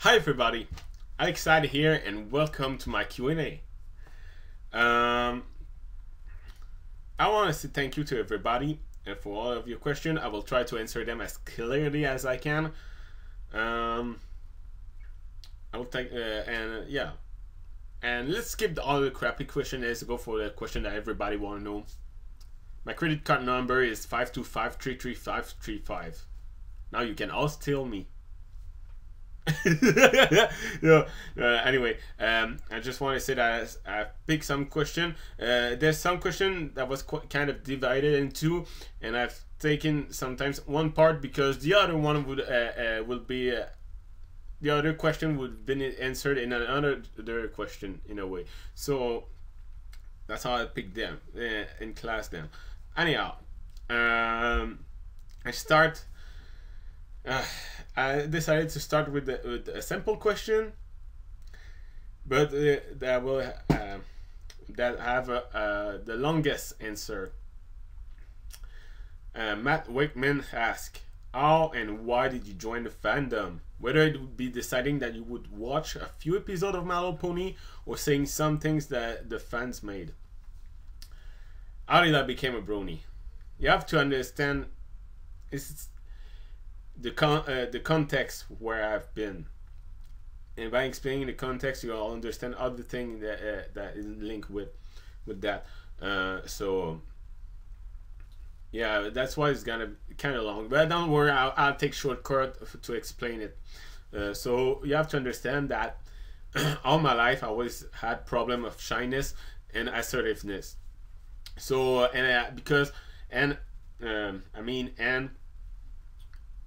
Hi everybody, Alexide here and welcome to my Q&A. I want to say thank you to everybody and for all of your questions. I will try to answer them as clearly as I can. I will take and let's skip all the crappy question. Let's go for the question that everybody want to know. My credit card number is 525333535. Now you can all steal me. Anyway, I just want to say that I picked some question. There's some question that was kind of divided in two, and I've taken sometimes one part because the other one would will be the other question would have been answered in another question in a way. So that's how I picked them in class. Then, anyhow, I start. I decided to start with a simple question, but that will that have the longest answer. Matt Wakeman asked, "How and why did you join the fandom? Whether it would be deciding that you would watch a few episodes of My Little Pony or saying some things that the fans made. How did I become a brony? You have to understand it's the context where I've been, and by explaining the context, you'll understand other things that is linked with that. So yeah, that's why it's gonna be kind of long, but don't worry, I'll take shortcut to explain it. So you have to understand that all my life I always had problem of shyness and assertiveness. So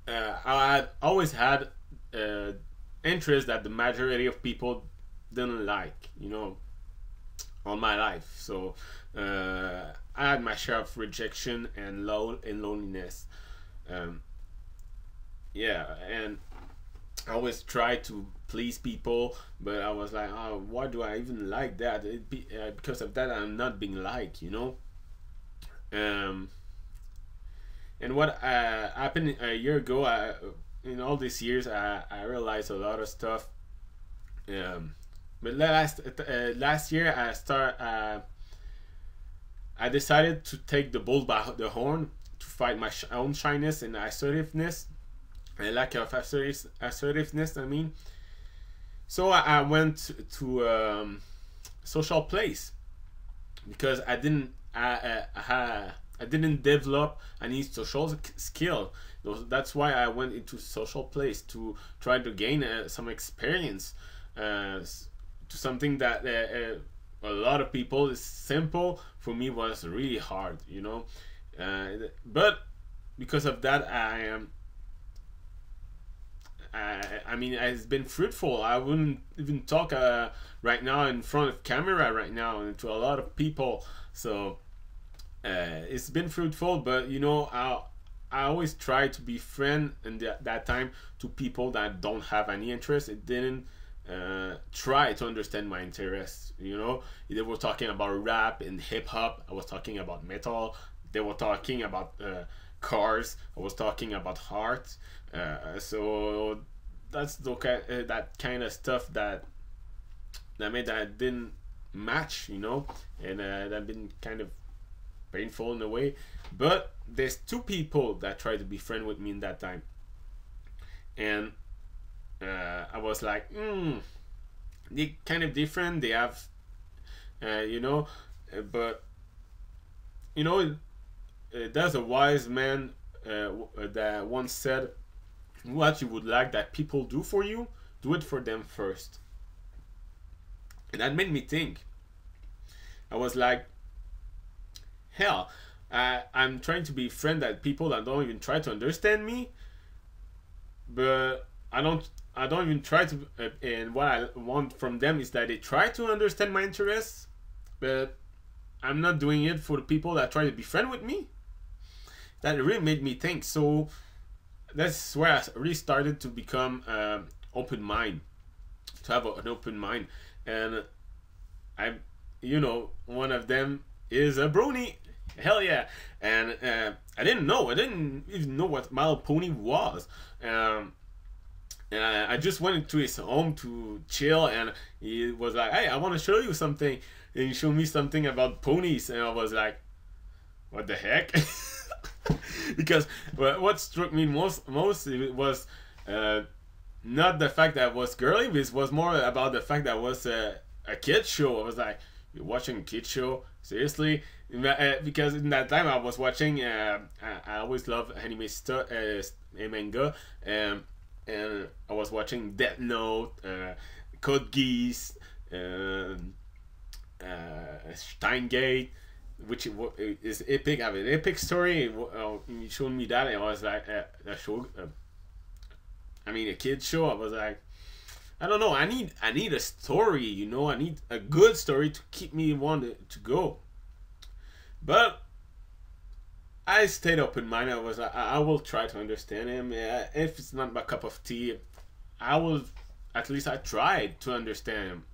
I had always had interest that the majority of people didn't like, all my life. So I had my share of rejection and loneliness. Yeah, and I always tried to please people, but I was like, oh, why do I even like that? Because of that, I'm not being liked, And what happened a year ago, in all these years, I realized a lot of stuff. But last year, I decided to take the bull by the horn to fight my own shyness and assertiveness, and lack of assertiveness. I mean, so I went to social place because I didn't develop any social skill. That's why I went into social place to try to gain some experience to something that a lot of people is simple. For me, was really hard, but because of that, I mean, it's been fruitful. I wouldn't even talk right now in front of camera right now and to a lot of people. So it's been fruitful, but I always try to be friend in that time to people that don't have any interest. It didn't try to understand my interests. They were talking about rap and hip hop. I was talking about metal. They were talking about cars. I was talking about art. So that's that kind of stuff that made that I didn't match. And that been kind of painful in a way. But there's two people that tried to be friends with me in that time, and I was like, they kind of different. They have but there's a wise man that once said, what you would like that people do for you, do it for them first. And that made me think. I was like, hell, I'm trying to be friend that people that don't even try to understand me, but I don't even try to, and what I want from them is that they try to understand my interests, but I'm not doing it for the people that try to be friend with me. That really made me think. So that's where I really started to become open mind, to have an open mind. And one of them is a brony. Hell yeah. And I didn't even know what My Little Pony was. And I just went into his home to chill, and he was like, "Hey, I want to show you something." And he showed me something about ponies, and I was like, "What the heck?" Because what struck me most was not the fact that it was girly, but it was more about the fact that it was a kid show. I was like, "You're watching a kid show? Seriously?" Because in that time I was watching, I always love anime stuff, manga, and I was watching Death Note, Code Geass, Steingate, which is epic. I have an epic story. He showed me that, and I was like, a show. I mean, a kid show. I was like, I don't know. I need a story. You know, I need a good story to keep me wanting to go. But I stayed open minded. I was like, I will try to understand him. If it's not my cup of tea, I will. At least I tried to understand him.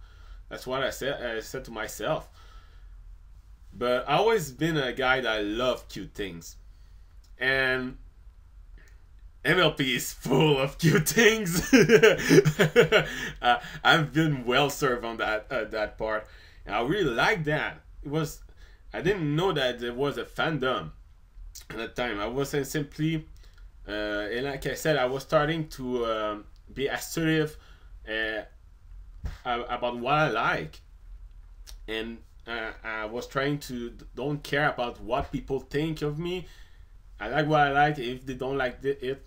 That's what I said to myself. But I always been a guy that love cute things, and MLP is full of cute things. I've been well served on that part, and I really like that. I didn't know that there was a fandom at that time. I wasn't simply, and like I said, I was starting to be assertive about what I like, and I was trying to don't care about what people think of me. I like what I like. If they don't like it,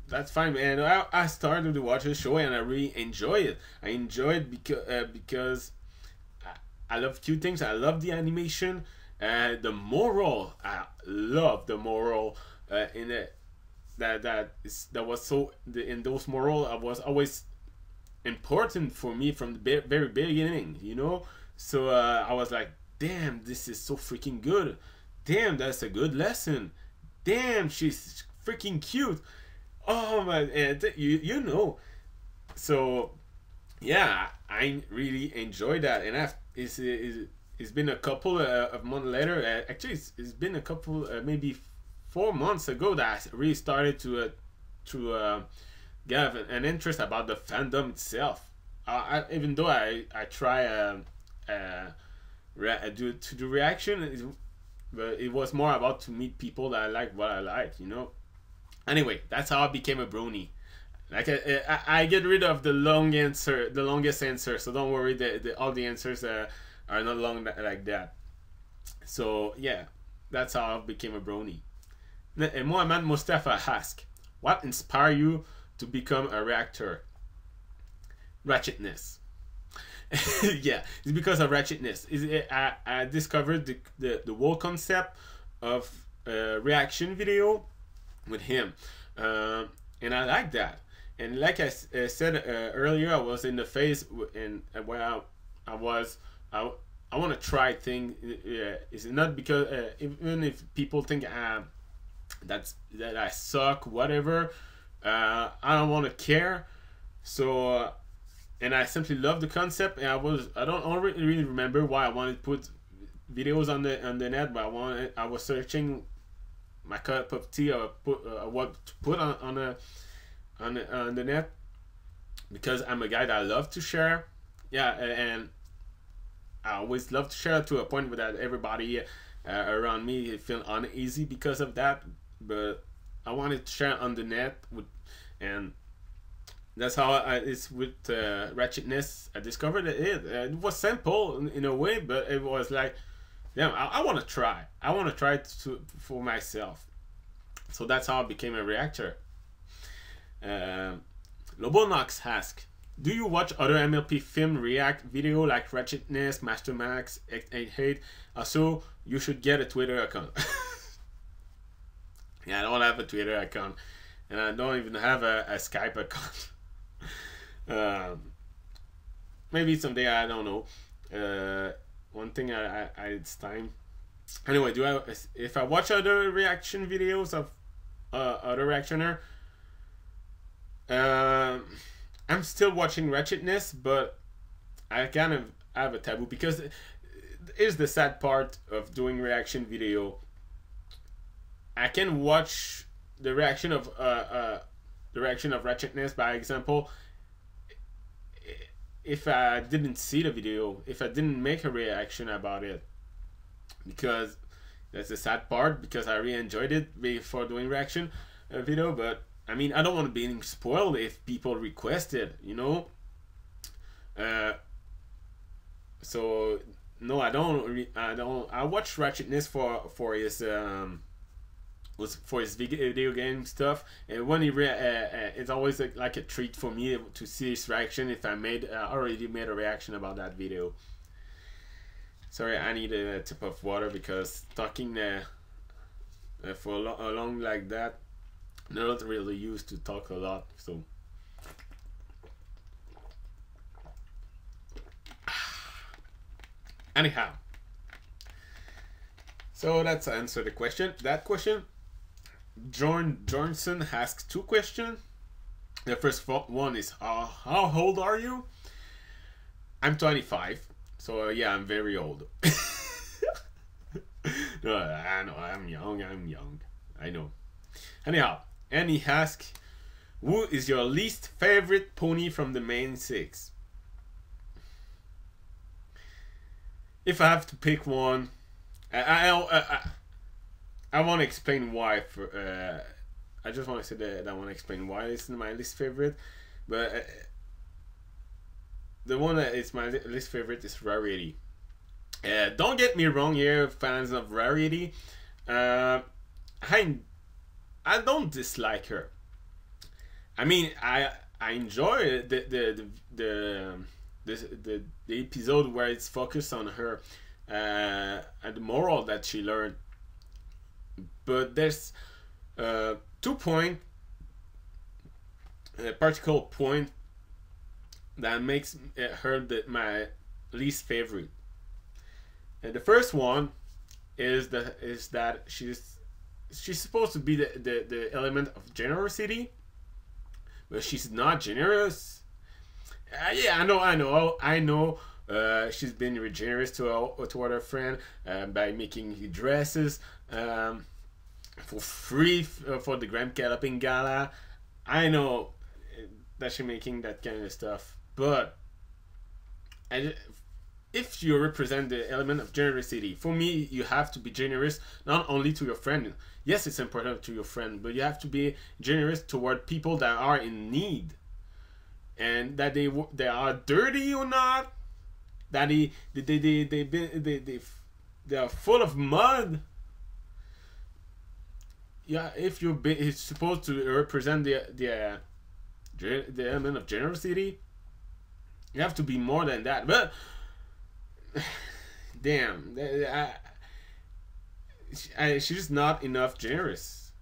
that's fine. And I started to watch the show, and I really enjoy it. I enjoy it because I love cute things. I love the animation, the moral. I love the moral in it. That was so in those moral. I was always important for me from the very beginning. You know. So I was like, damn, this is so freaking good. Damn, that's a good lesson. Damn, she's freaking cute. Oh my, you know. So yeah, I really enjoyed that, and it's been a couple of months later. Actually, it's been a couple, maybe 4 months ago that I really started to get an interest about the fandom itself. Even though I try to do reaction, but it was more about to meet people that I like what I like, you know. Anyway, that's how I became a brony. Like I get rid of the longest answer, so don't worry. All the answers are not long like that. So yeah, that's how I became a brony. And Mohamed Mustafa asks, what inspired you to become a reactor? Ratchetness. Yeah, it's because of ratchetness. I discovered the whole concept of reaction video with him, and I like that. And like I said earlier, I was in the phase where I want to try things. It's not because even if people think that I suck, whatever, I don't want to care. So and I simply love the concept, and I don't really remember why I wanted to put videos on the net, but I was searching my cup of tea, or what to put on the net, because I'm a guy that I love to share. Yeah, and I always love to share to a point that everybody around me feel uneasy because of that. But I wanted to share on the net and that's how it's with ratchetness. I discovered it. It was simple in a way, but it was like, yeah, I want to try. I want to try it for myself. So that's how I became a reactor. Lobonox asks, do you watch other MLP film react video like Ratchetness, Master Max, 888? Also, you should get a Twitter account. Yeah, I don't have a Twitter account, and I don't even have a Skype account. Maybe someday, I don't know. One thing it's time. Anyway, if I watch other reaction videos of other reactioner, I'm still watching Ratchetness, but I kind of have a taboo, because here's the sad part of doing reaction video. I can watch the reaction of the reaction of Ratchetness, by example, if I didn't see the video, if I didn't make a reaction about it, because that's the sad part, because I really enjoyed it before doing reaction video. But I mean, I don't want to be spoiled if people request it, you know. So no, I don't. I watch Ratchetness for his video game stuff, and when he it's always like a treat for me to see his reaction if I already made a reaction about that video. Sorry, I need a sip of water because talking for a long like that, I'm not really used to talk a lot. So anyhow, so that's answer the question. That question. Johnson asks 2 questions. The first one is how old are you? I'm 25. So yeah, I'm very old. No, I know I'm young. I know. Anyhow, and he asks, who is your least favorite pony from the main 6? If I have to pick one, I want to explain why. I just want to say that I want to explain why it's my least favorite. But the one that is my least favorite is Rarity. Don't get me wrong here, fans of Rarity. I don't dislike her. I mean, I enjoy the episode where it's focused on her and the moral that she learned. But there's 2 points, a particular point that makes her my least favorite. And the first one is that she's supposed to be the element of generosity, but she's not generous. Yeah, I know. She's been really generous toward her friend by making dresses for free for the Grand Galloping Gala. I know that she's making that kind of stuff, but if you represent the element of generosity, for me, you have to be generous not only to your friend. Yes, it's important to your friend, but you have to be generous toward people that are in need, and that they are dirty or not, that they are full of mud. Yeah, if it's supposed to represent the element of generosity, you have to be more than that. But damn, she's not enough generous.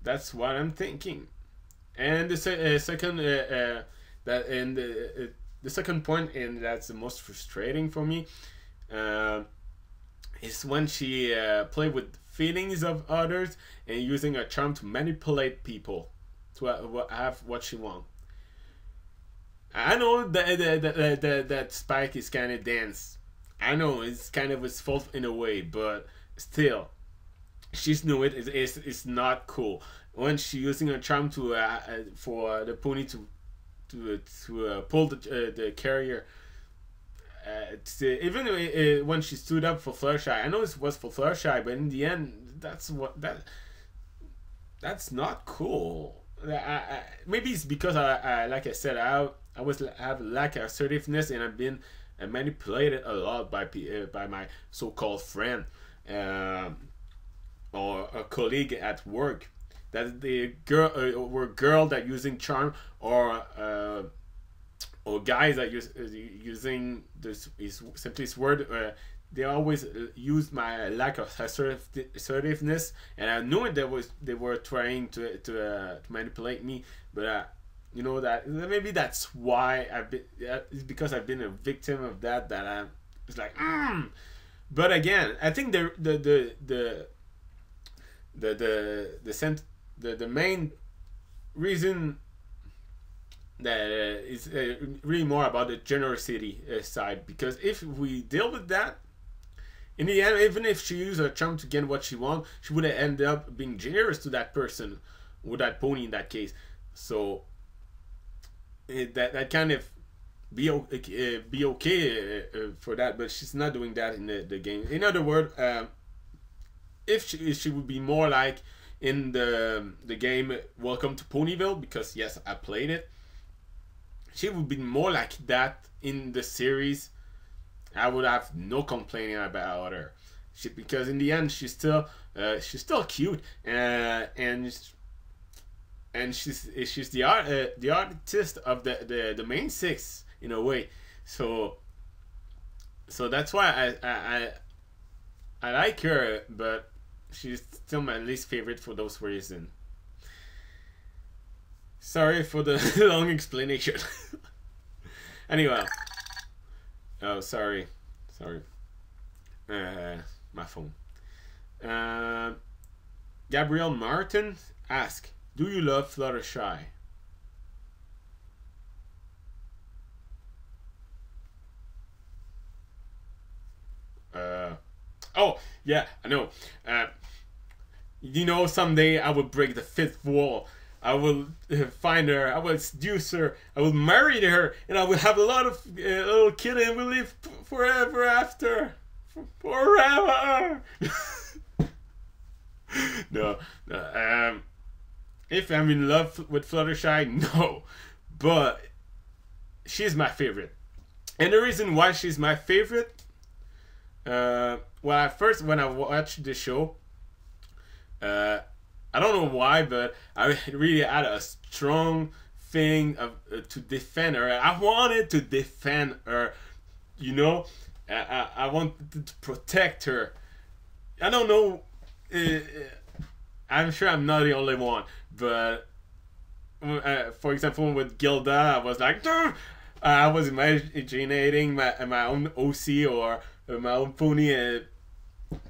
That's what I'm thinking. And the second the second point, and that's the most frustrating for me, is when she play with feelings of others and using a charm to manipulate people to have what she wants. I know that Spike is kind of dense. I know it's kind of his fault in a way, but still, she's knew it. It's not cool when she's using a charm to for the pony to pull the carrier. Even when she stood up for Fluttershy, I know it was for Fluttershy, but in the end, that's not cool. Maybe it's because I like I said, I have lack of assertiveness, and I've been manipulated a lot by my so-called friend or a colleague at work. That the girl that using charm, or guys that using this is simply this word. They always use my lack of assertiveness, and I knew it. They were trying to manipulate me, but you know that maybe that's why it's because I've been a victim of that. That I'm it's like. But again, I think the main reason that is really more about the generosity side, because if we deal with that, in the end, even if she used her charm to get what she wants, she would have ended up being generous to that person, with that pony in that case. So that kind of be okay for that, but she's not doing that in the game. In other words, if she would be more like in the game Welcome to Ponyville, because yes, I played it, she would be more like that in the series. I would have no complaining about her, because in the end she's still cute, and she's the artist of the main six in a way. So that's why I like her, but she's still my least favorite for those reasons. Sorry for the long explanation. Anyway, oh sorry, my phone. Gabrielle Martin asks, do you love Fluttershy? Oh yeah, I know. You know, someday I will break the fifth wall. I will find her. I will seduce her. I will marry her, and I will have a lot of little kids, and we'll live forever after, forever. No. If I'm in love with Fluttershy, no, but she's my favorite, and the reason why she's my favorite. Well, at first when I watched the show, I don't know why, but I really had a strong thing of to defend her. I wanted to defend her, you know. I wanted to protect her. I don't know. I'm sure I'm not the only one, but for example, with Gilda, I was like, I was imagining my own OC or my own pony and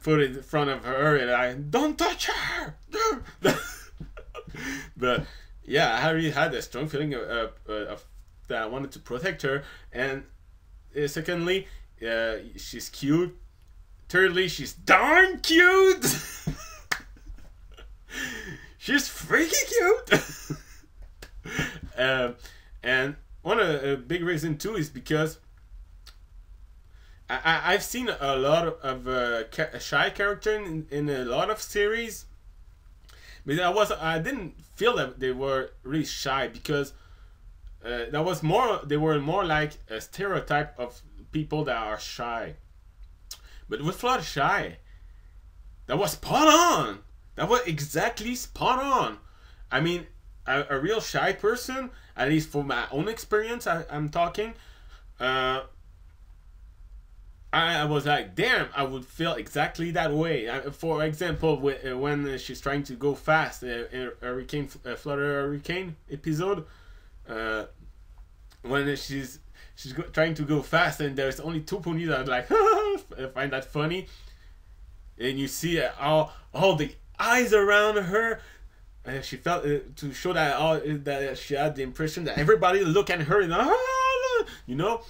put it in front of her, and I don't touch her. But yeah, I really had a strong feeling of that I wanted to protect her, and secondly, she's cute. Thirdly, she's darn cute. She's freaking cute. And one of the big reason too is because I've seen a lot of shy character in a lot of series, but I didn't feel that they were really shy, because they were more like a stereotype of people that are shy. But with Fluttershy, that was spot on. That was exactly spot on. I mean, a real shy person, at least for my own experience, I'm talking. I was like, damn, I would feel exactly that way. For example, when she's trying to go fast, Flutter Hurricane episode, when she's trying to go fast and there's only two ponies, I was like, I find that funny. And you see all the eyes around her. She felt to show that she had the impression that everybody look at her and you know.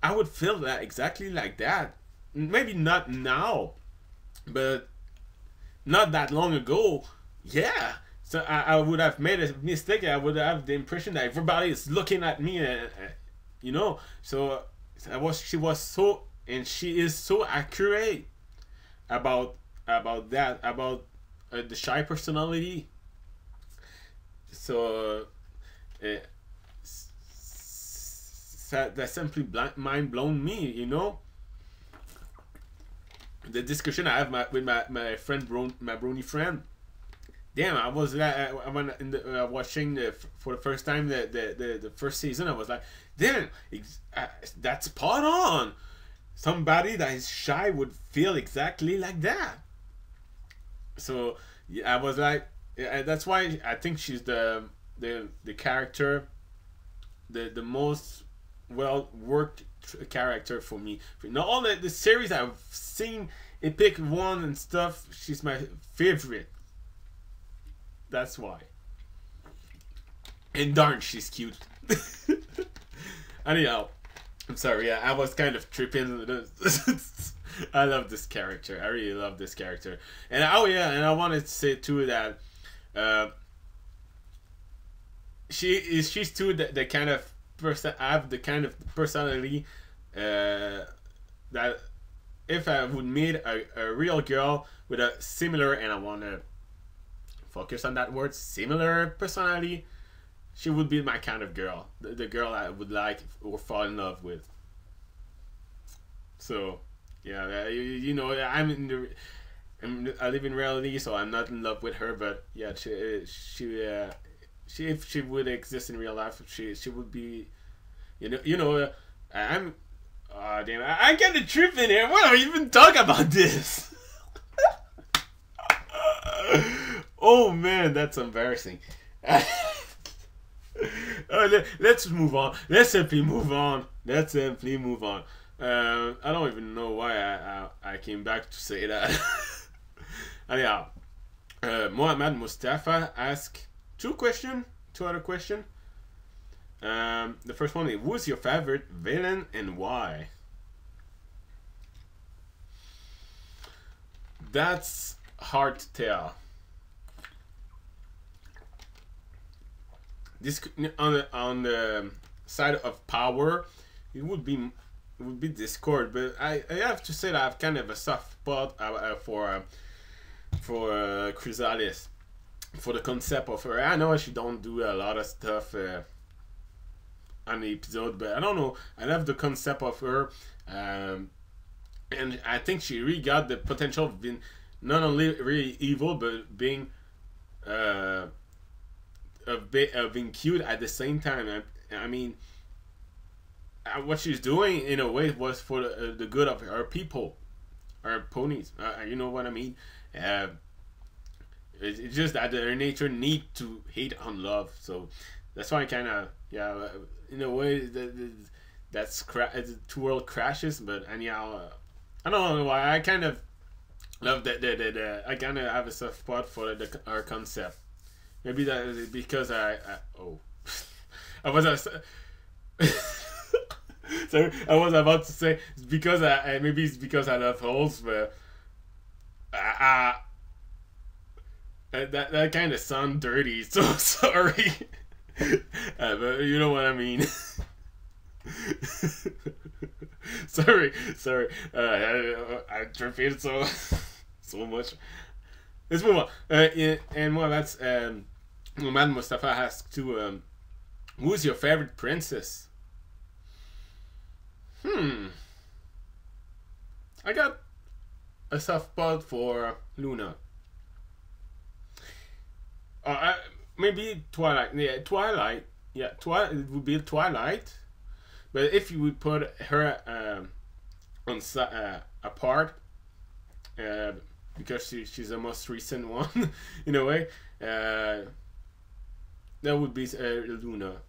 I would feel that exactly like that. Maybe not now, but not that long ago. Yeah. So I would have made a mistake. I would have the impression that everybody is looking at me, you know. So she was so, and she is so accurate about that, about the shy personality. So that simply mind blown me, you know. The discussion I have with my friend my brony friend. Damn, I was when watching for the first time the first season. I was like, damn, that's spot on. Somebody that is shy would feel exactly like that. So yeah, I was like, that's why I think she's the character, the most well worked character for me. In all the series I've seen, Epic One and stuff, she's my favorite. That's why. And darn, she's cute. Anyhow, I'm sorry. Yeah, I was kind of tripping. I love this character. I really love this character. And oh yeah, and I wanted to say too that she's too the kind of person, I have the kind of personality that if I would meet a real girl with a similar, and I want to focus on that word, similar personality, she would be my kind of girl, the girl I would like or fall in love with. So yeah, you know, I live in reality, so I'm not in love with her, but yeah, she if she would exist in real life, she would be, I'm. Oh damn! I got a trip in here. Why do I even talk about this? Oh man, that's embarrassing. Let's move on. Let's simply move on. I don't even know why I came back to say that. Anyhow, Mohammad Mustafa asked two other questions. The first one is, who's your favorite villain and why? That's hard to tell. This on the side of power, it would be Discord, but I have to say that I have kind of a soft spot for Chrysalis, for the concept of her. I know she don't do a lot of stuff on the episode, but I don't know. I love the concept of her, and I think she really got the potential of being not only really evil, but being of being cute at the same time. I mean, what she's doing in a way was for the good of her people, her ponies. You know what I mean? It's just that her nature need to hate on love, so that's why I kind of, yeah, in a way that's the two world crashes. But anyhow, I don't know why I kind of love that. I kind of have a soft spot for our concept. Maybe that is because I was sorry, I was about to say it's because maybe it's because I love holes, but that kind of sound dirty. So sorry, but you know what I mean. sorry. I repeated so much. Let's move on. And more that's Muhammad Mustafa asked to who's your favorite princess? I got a soft spot for Luna. Maybe Twilight. Yeah, Twilight. Yeah, it would be Twilight. But if you would put her apart, because she's the most recent one, in a way, that would be Luna.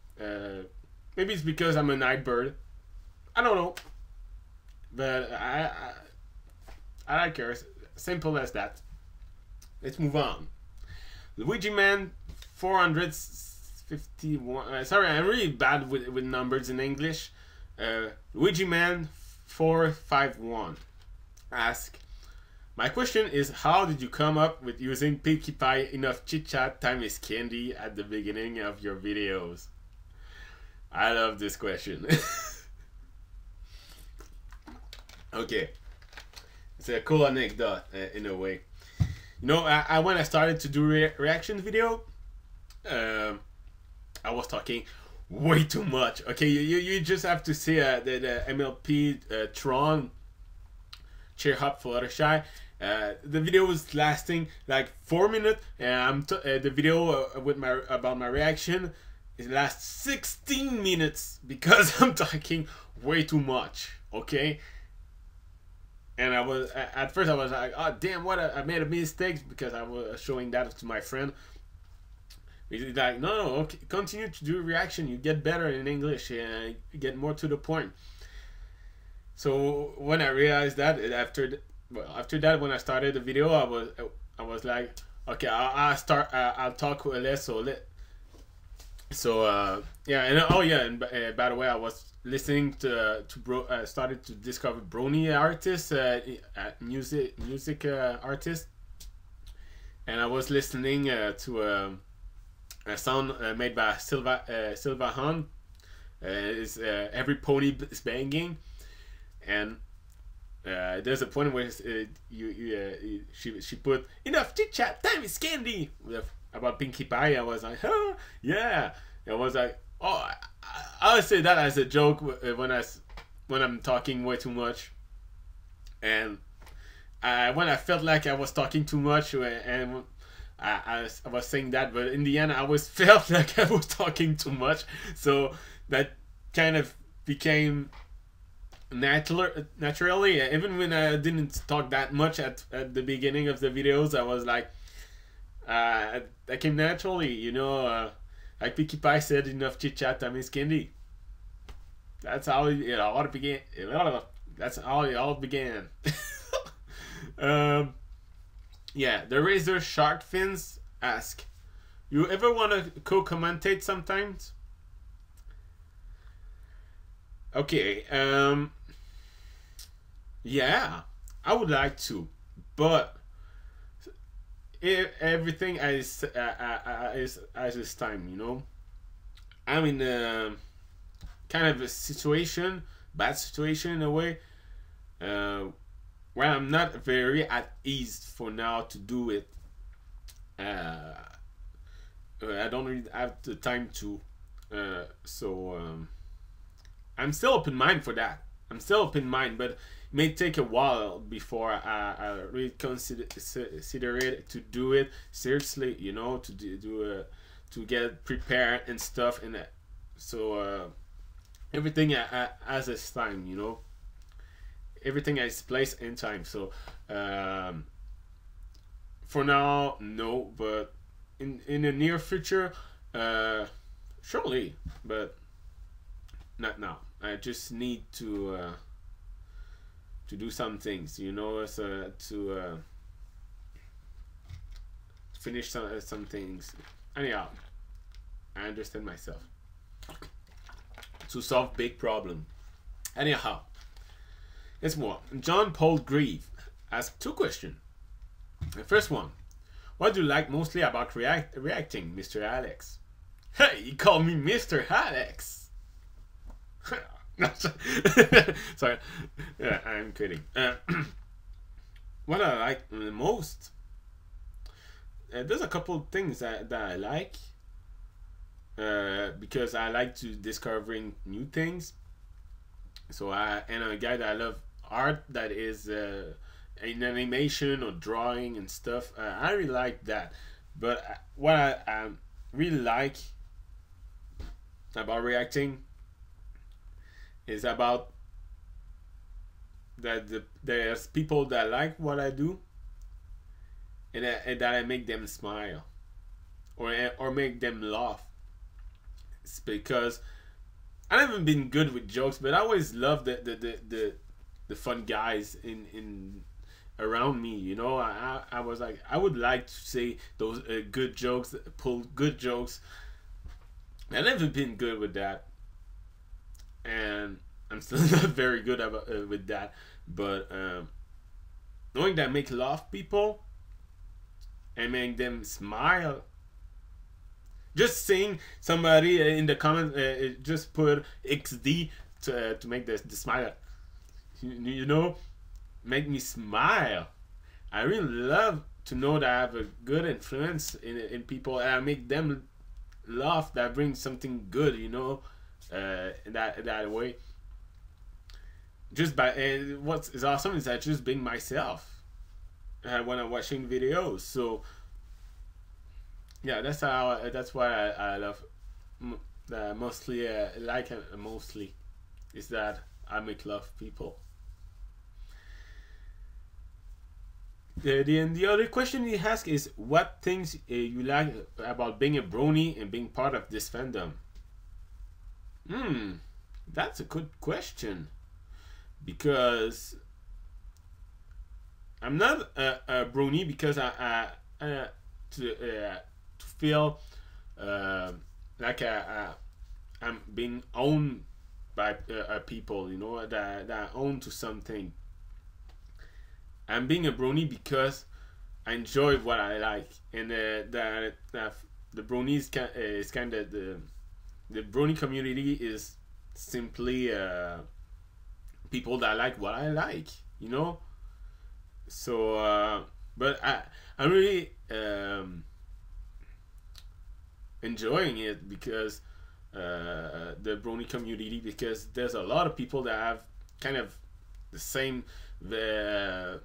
Maybe it's because I'm a night bird. I don't know, but I like her. Simple as that. Let's move on. Luigi Man 451. Sorry, I'm really bad with numbers in English. Luigi Man 451 ask. My question is, how did you come up with using Pinkie Pie enough chit-chat time is candy at the beginning of your videos? I love this question. Okay. It's a cool anecdote in a way. You know, when I started to do reaction video, I was talking way too much. Okay, you just have to see the MLP Tron cheer up Fluttershy. The video was lasting like 4 minutes, and the video about my reaction it lasts 16 minutes because I'm talking way too much. Okay. And I was at first I was like, oh damn, what I made a mistake because I was showing that to my friend. He's like, no, okay, continue to do reaction. You get better in English and you get more to the point. So when I realized that after that, when I started the video, I was like, okay, I'll talk less. Yeah, and by the way, I was listening to started to discover brony artists, music artists, and I was listening to a sound made by Silva Han. Is every pony is banging, and there's a point where she put enough chit chat, time is candy about Pinkie Pie. I was like, huh, yeah. I was like, oh, I would say that as a joke when I'm talking way too much, and when I felt like I was talking too much, and I was saying that, but in the end I always felt like I was talking too much, so that kind of became naturally. Even when I didn't talk that much at the beginning of the videos, I was like, that came naturally, you know. Like Pinkie Pie said, enough chit chat, time is candy. That's how it all began. That's how it all began. Yeah, the Razor Shark Fins ask, you ever want to co-commentate sometimes? Okay, yeah, I would like to, but everything is its time, you know. I'm in a kind of a situation, bad situation in a way, where I'm not very at ease for now to do it. I don't really have the time to, so I'm still open-minded for that. I'm still open-minded, but it may take a while before I really consider it to do it seriously, you know, to get prepared and stuff, and so everything has its time, you know. Everything has place and time. So for now, no, but in the near future, surely, but not now. I just need to do some things, you know, so to finish some things. Anyhow, I understand myself. To solve big problem. Anyhow, it's more. John Paul Grieve asked 2 questions. The first one: what do you like mostly about reacting, Mr. Alex? Hey, you call me Mr. Alex. Sorry, yeah, I'm kidding. What I like the most, there's a couple of things that I like, because I like to discovering new things. So and I'm a guy that I love art that is in animation or drawing and stuff. I really like that. But what I really like about reacting is about that there's people that like what I do, and that I make them smile or make them laugh. It's because I haven't been good with jokes, but I always love the fun guys in around me. You know, I was like, I would like to say those good jokes, pull good jokes. I've never been good with that, and I'm still not very good about with that. But knowing that I make laugh people and make them smile. Just seeing somebody in the comments just put XD to make the smile, you know, make me smile. I really love to know that I have a good influence in people, and I make them laugh. That brings something good, you know, in that way. Just by what is awesome is that just being myself when I'm watching videos. So yeah, that's why I love mostly like mostly is that I make love people. The other question he asks is what things you like about being a brony and being part of this fandom. That's a good question, because I'm not a brony because I to feel like I'm being owned by people, you know, that I own to something. I'm being a brony because I enjoy what I like, and the the brony is kind of the brony community is simply people that like what I like, you know. So, but I'm really enjoying it because the brony community, because there's a lot of people that have kind of the same valor.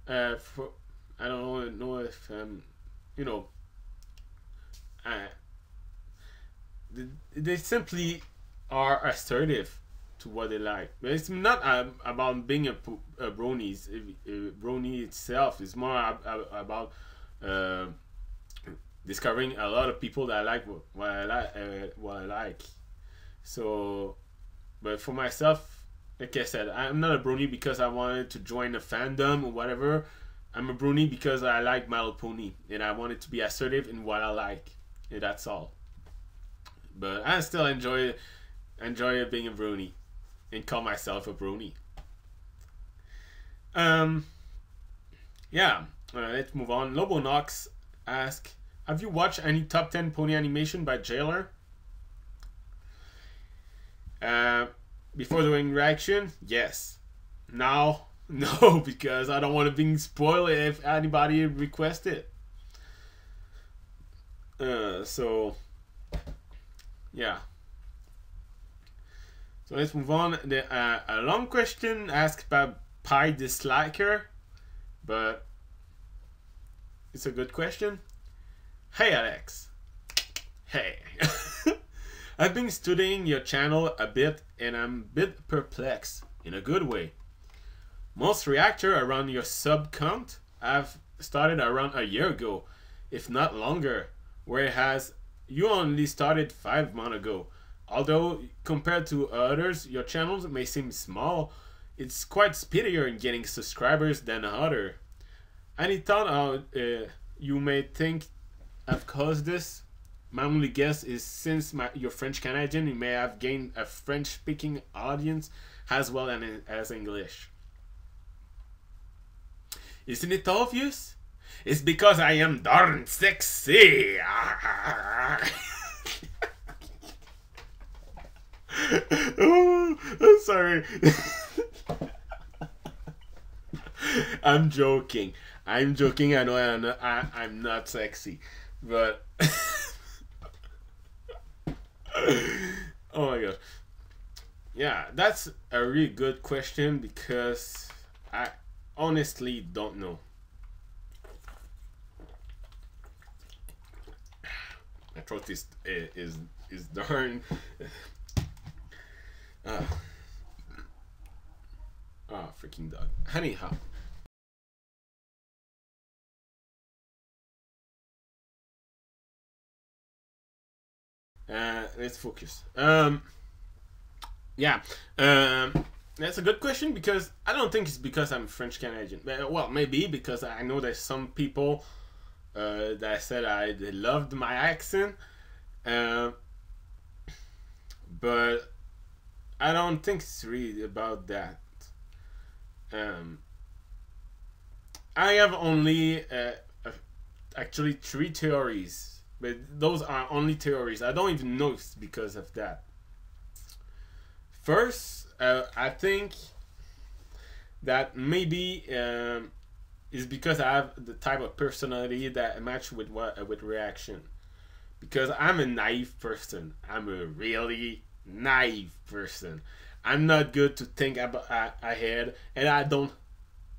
For, I don't know if you know, they simply are assertive to what they like. But it's not about being a brony. Brony itself is more about discovering a lot of people that like what I like. So, but for myself, like I said, I'm not a brony because I wanted to join a fandom or whatever. I'm a brony because I like My Little Pony and I wanted to be assertive in what I like. And that's all. But I still enjoy being a brony and call myself a brony. Yeah, let's move on. Lobo Knox asks, have you watched any top 10 pony animation by Jailer? Before doing reaction, yes. Now, no, because I don't want to be spoiled if anybody requests it. So, yeah. So let's move on. A long question asked by Pie Disliker, but it's a good question. Hey Alex. Hey. I've been studying your channel a bit and I'm a bit perplexed in a good way. Most reactor around your sub count have started around a year ago, if not longer, whereas you only started 5 months ago. Although compared to others, your channels may seem small, it's quite speedier in getting subscribers than other. Any thought how you may think have caused this? My only guess is since you're French Canadian, you may have gained a French speaking audience as well as English. Isn't it obvious? It's because I am darn sexy. Oh, I'm sorry. I'm joking. I know I'm not sexy, but oh my god. Yeah, that's a really good question because I honestly don't know. My throat is darn. Freaking dog. Anyhow. Let's focus. Yeah. That's a good question because I don't think it's because I'm French Canadian. Well, maybe because I know there's some people that said they loved my accent. But I don't think it's really about that. I have only actually 3 theories, but those are only theories. I don't even know if it's because of that. First, I think that maybe is because I have the type of personality that match with reaction. Because I'm a naive person. I'm a really naive person. I'm not good to think about ahead, and I don't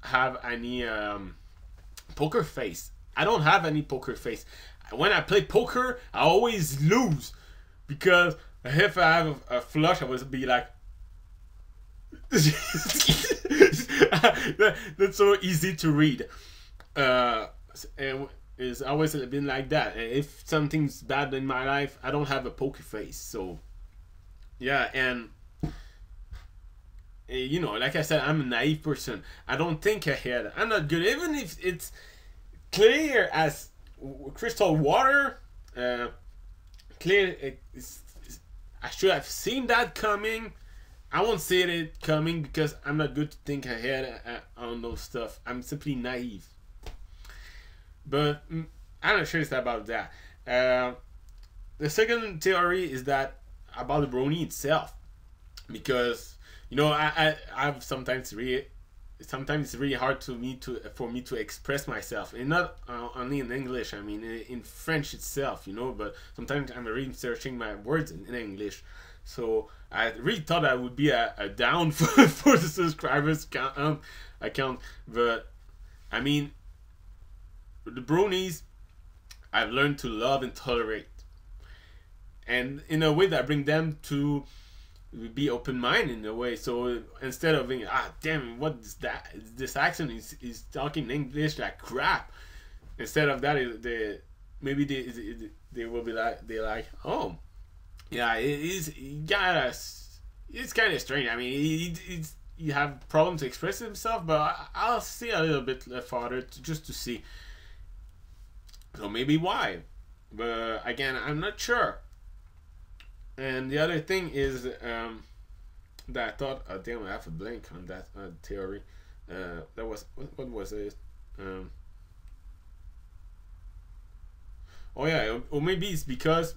have any poker face. I don't have any poker face. When I play poker, I always lose because if I have a flush, I would be like. That's so easy to read. And it's always been like that. If something's bad in my life, I don't have a poker face. So, yeah, and you know, like I said, I'm a naive person. I don't think ahead. I'm not good, even if it's clear as crystal water. Clear. I should have seen that coming. I won't see it coming because I'm not good to think ahead on those stuff. I'm simply naive. But I'm not sure it's about that. The second theory is that about the brony itself, because you know I've sometimes it's really hard for me to express myself, and not only in English. I mean in French itself, you know. But sometimes I'm researching my words in English, so I really thought I would be a down for the subscribers account, but I mean the bronies I've learned to love and tolerate, and in a way that bring them to be open-minded in a way. So instead of being damn, what is that, this accent is talking English like crap, instead of that maybe they will be like, they're like, oh yeah, it's kind of strange. I mean he have problems to express himself, but I'll see a little bit farther just to see. So maybe why, but again I'm not sure. And the other thing is that I thought, damn, I have a blank on that theory. That was what was it? Oh yeah, or maybe it's because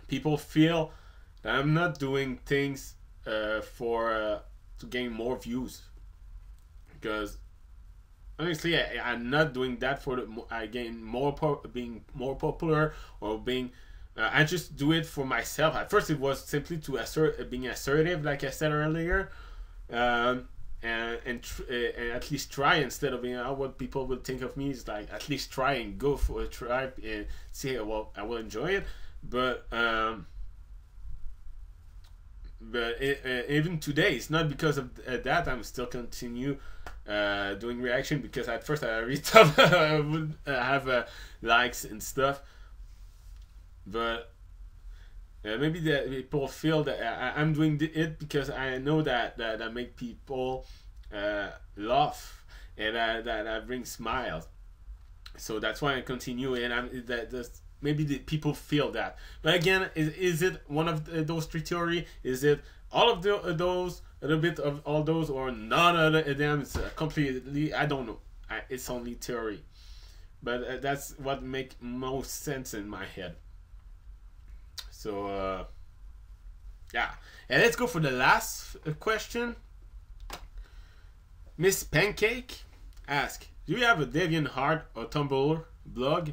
people feel that I'm not doing things for to gain more views. Because honestly, I'm not doing that for I gain more being more popular or being. I just do it for myself. At first, it was simply to being assertive, like I said earlier, and at least try, instead of being what people will think of me. Is like at least try and go for a try and see. Well, I will enjoy it, but even today, it's not because of that I'm still continue doing reaction, because at first I really thought I would have likes and stuff. But maybe the people feel that I'm doing it because I know that I make people laugh, and that I bring smiles. So that's why I continue, and maybe the people feel that. But again, is it one of those three theories? Is it all of those, a little bit of all those, or none of them? It's completely, I don't know. It's only theory, but that's what makes most sense in my head. So yeah, and let's go for the last question. Miss Pancake asks, do you have a DeviantArt or Tumblr blog?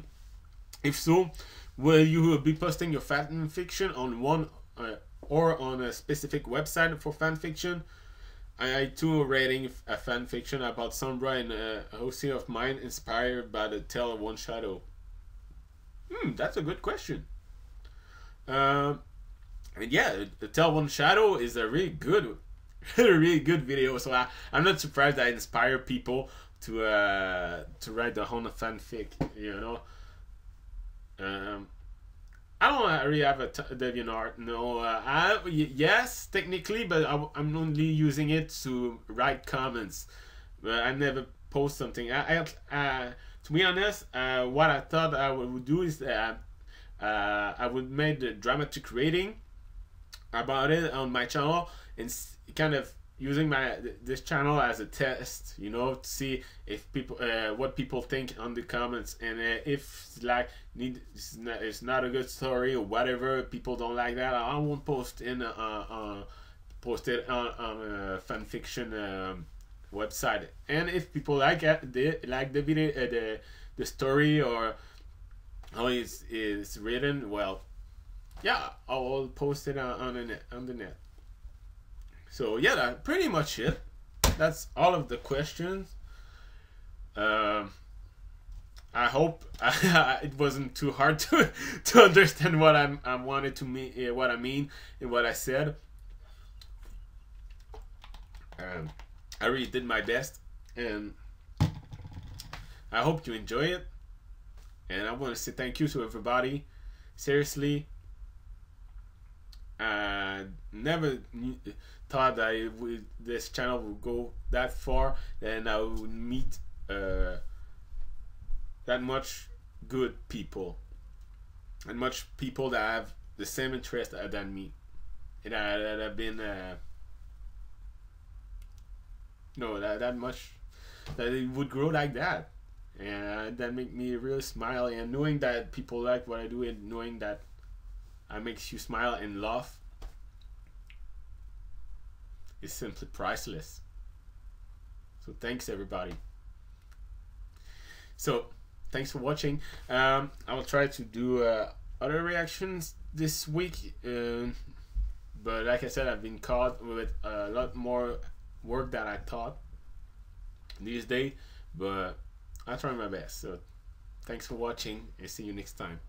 If so, will you be posting your fan fiction on one or on a specific website for fan fiction? I too writing a fan fiction about Sombra and a OC of mine inspired by the Tale of One Shadow. That's a good question. And yeah, the Tell One Shadow is a really good, really good video. So I'm not surprised that I inspire people to write their own fanfic. You know, I don't really have a DeviantArt. No, yes, technically, but I'm only using it to write comments. But I never post something. To be honest, what I thought I would do is that. I would make the dramatic rating about it on my channel, and kind of using this channel as a test, you know, to see if people what people think on the comments, and if like it's not a good story or whatever, people don't like that, I won't post it on a fan fiction website. And if people like the video, the story, or how it's written, well, yeah, I'll post it on the net. So yeah, that's pretty much it. That's all of the questions. I hope it wasn't too hard to understand what I wanted to mean, what I mean, and what I said. I really did my best, and I hope you enjoy it. And I want to say thank you to everybody. Seriously, I never thought that this channel would go that far, and I would meet that much good people, and much people that have the same interest than me, and that have been that much, that it would grow like that. and that make me really smile. And knowing that people like what I do, and knowing that I makes you smile and laugh, is simply priceless. So thanks everybody. So thanks for watching. I will try to do other reactions this week, but like I said, I've been caught with a lot more work than I thought these days, but I'll try my best. So thanks for watching and see you next time.